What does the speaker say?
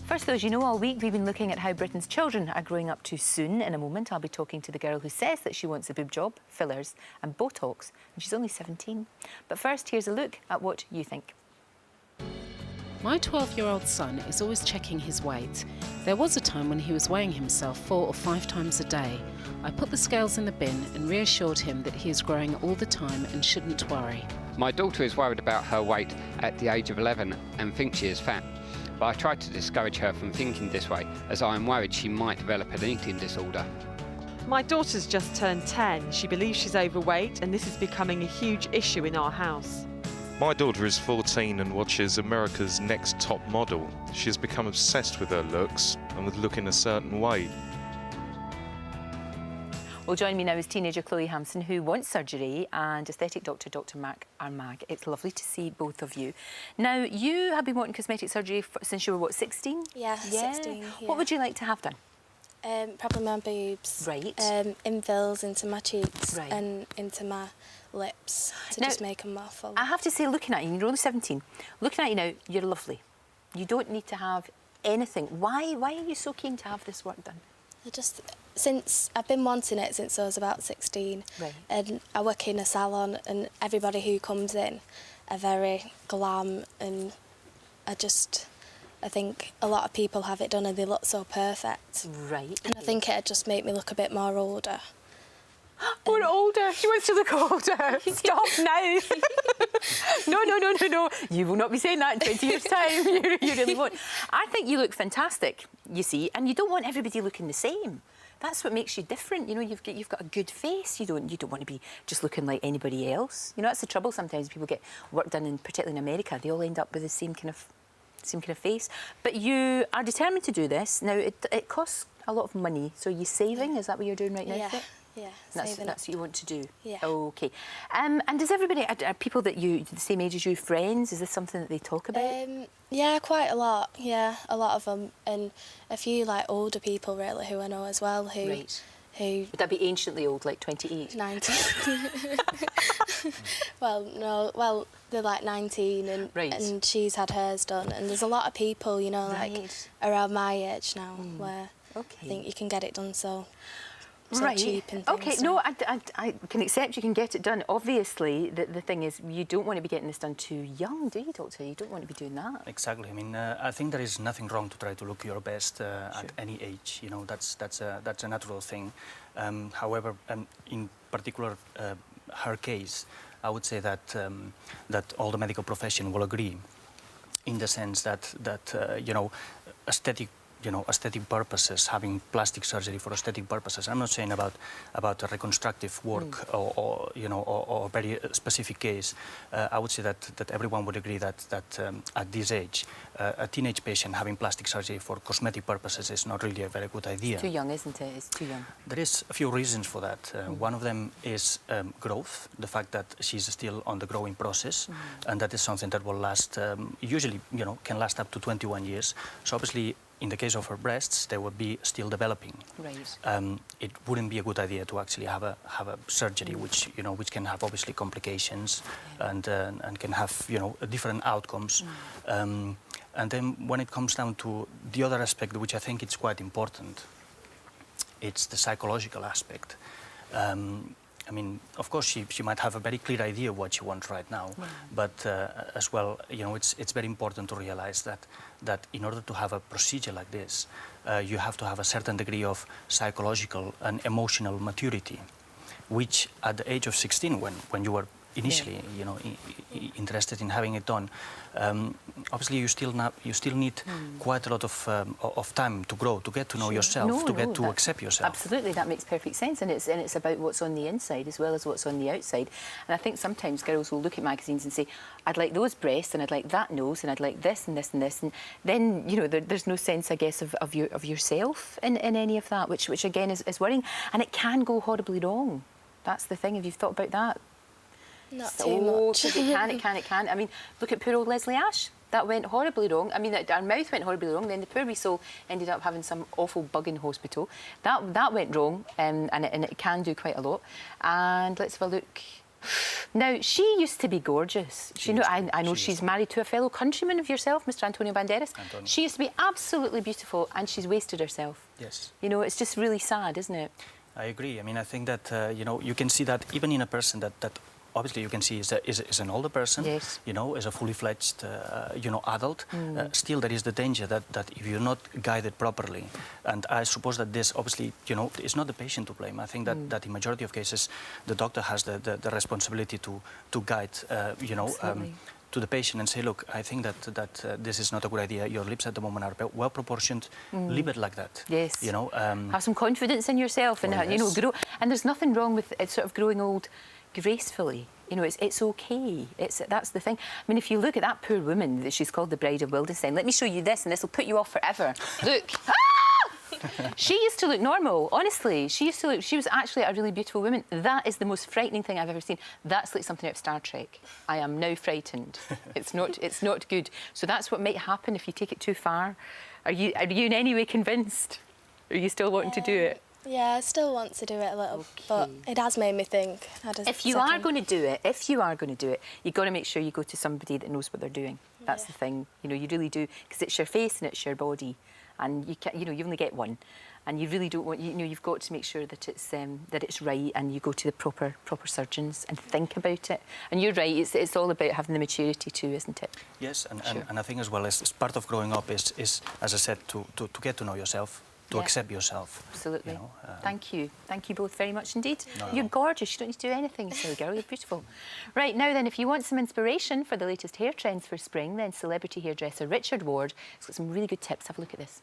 First, though, as you know, all week we've been looking at how Britain's children are growing up too soon. In a moment, I'll be talking to the girl who says that she wants a boob job, fillers and Botox, and she's only 17. But first, here's a look at what you think. My 12-year-old son is always checking his weight. There was a time when he was weighing himself 4 or 5 times a day. I put the scales in the bin and reassured him that he is growing all the time and shouldn't worry. My daughter is worried about her weight at the age of 11 and thinks she is fat. But I tried to discourage her from thinking this way, as I am worried she might develop an eating disorder. My daughter's just turned 10. She believes she's overweight, and this is becoming a huge issue in our house. My daughter is 14 and watches America's Next Top Model. She has become obsessed with her looks and with looking a certain way. Well, joining me now is teenager Chloe Hampson, who wants surgery, and aesthetic doctor Dr Marc Armangué. It's lovely to see both of you. Now, you have been wanting cosmetic surgery since you were, what, 16? Yeah, 16. Yeah. What would you like to have done? Probably my boobs. Right. Infills into my cheeks Right. and into my lips to Now, just make them more full. I have to say, looking at you, you're only 17. Looking at you now, you're lovely. You don't need to have anything. Why are you so keen to have this work done? Since I've been wanting it since I was about 16, Right. and I work in a salon, and everybody who comes in are very glam, and I think a lot of people have it done and they look so perfect. Right. And I think it'd just make me look a bit more older. More older. She wants to look older. Stop now. No. You will not be saying that in 20 years' time. You really won't. I think you look fantastic, you see, and you don't want everybody looking the same. That's what makes you different. You know, you've got a good face. You don't want to be just looking like anybody else. You know, that's the trouble sometimes. People get work done, particularly in America. They all end up with the same kind of face. But you are determined to do this. Now, it costs a lot of money. So are you saving? Is that what you're doing right now? Yeah. Fit? Yeah, That's what you want to do? Yeah. OK. And does everybody, are people that you, the same age as you, friends? Is this something that they talk about? Yeah, quite a lot. Yeah, a lot of them. And a few, like, older people, really, who I know as well, who... Right. Who... Would that be anciently old, like 28? 19. Well, they're like 19 and, Right. and she's had hers done. And there's a lot of people, you know, Right. like, around my age now, where OK. I think you can get it done so Right. cheap and things. OK, no, I can accept you can get it done. Obviously, the thing is, you don't want to be getting this done too young, do you, Doctor? You don't want to be doing that. Exactly. I mean, I think there is nothing wrong to try to look your best at any age. You know, that's a natural thing. However, in particular, her case, I would say that that all the medical profession will agree, in the sense that you know, aesthetic purposes, having plastic surgery for aesthetic purposes. I'm not saying about a reconstructive work or a very specific case. I would say that everyone would agree that at this age, a teenage patient having plastic surgery for cosmetic purposes is not really a very good idea. It's too young, isn't it? It's too young. There is a few reasons for that. One of them is growth, the fact that she's still on the growing process, and that is something that will last, usually, you know, can last up to 21 years. So obviously, in the case of her breasts, they would be still developing. Right. It wouldn't be a good idea to actually have a surgery, which can have obviously complications and can have different outcomes. And then when it comes down to the other aspect, which I think is quite important, it's the psychological aspect. I mean, of course, she might have a very clear idea of what she wants right now, but as well, you know, it's very important to realize that in order to have a procedure like this, you have to have a certain degree of psychological and emotional maturity, which at the age of 16, when you were initially, you know, interested in having it done, obviously you still need quite a lot of time to grow, to get to know yourself, to get to accept yourself. Absolutely, that makes perfect sense, and it's about what's on the inside as well as what's on the outside. And I think sometimes girls will look at magazines and say, "I'd like those breasts, and I'd like that nose, and I'd like this and this and this," and then there's no sense, I guess, of yourself in any of that, which again is worrying, and it can go horribly wrong. That's the thing. Have you thought about that? Not too much. It can. I mean, look at poor old Leslie Ash. That went horribly wrong. I mean, our mouth went horribly wrong. Then the poor wee soul ended up having some awful bug in hospital. That went wrong, and it can do quite a lot. And let's have a look Now, she used to be gorgeous. I know she's married to a fellow countryman of yourself, Mr. Antonio Banderas. Antonio. She used to be absolutely beautiful, and she's wasted herself. Yes. You know, it's just really sad, isn't it? I agree. I mean, I think that, you know, you can see that even in a person that obviously you can see is an older person, yes. you know, is a fully fledged, you know, adult. Still, there is the danger that if you're not guided properly, and I suppose that this obviously, you know, is not the patient to blame. I think that in majority of cases, the doctor has the responsibility to guide, you know, to the patient and say, look, I think that this is not a good idea. Your lips at the moment are well proportioned. Leave it like that. Yes. You know, have some confidence in yourself, and you know, grow. And there's nothing wrong with sort of growing old gracefully. You know, it's okay. That's the thing. I mean, if you look at that poor woman that she's called the Bride of Wildenstein, let me show you this, and this will put you off forever. Look. She used to look normal, honestly. She was actually a really beautiful woman. That is the most frightening thing I've ever seen. That's like something out of Star Trek. I am now frightened. It's not good. So that's what might happen if you take it too far. Are you in any way convinced? Are you still wanting to do it? Yeah, I still want to do it a little, but it has made me think. If you are going to do it, you've got to make sure you go to somebody that knows what they're doing. That's the thing. You know, you really do, because it's your face and it's your body, and you can't, you know, you only get one, and you really don't want, you know, you've got to make sure that it's right, and you go to the proper surgeons and think about it. And you're right, it's all about having the maturity too, isn't it? Yes, and I think as well as part of growing up is as I said, to get to know yourself. To accept yourself. Absolutely. You know, Thank you. Thank you both very much indeed. No. You're gorgeous. You don't need to do anything, you silly girl. You're beautiful. Right, now then, if you want some inspiration for the latest hair trends for spring, then celebrity hairdresser Richard Ward has got some really good tips. Have a look at this.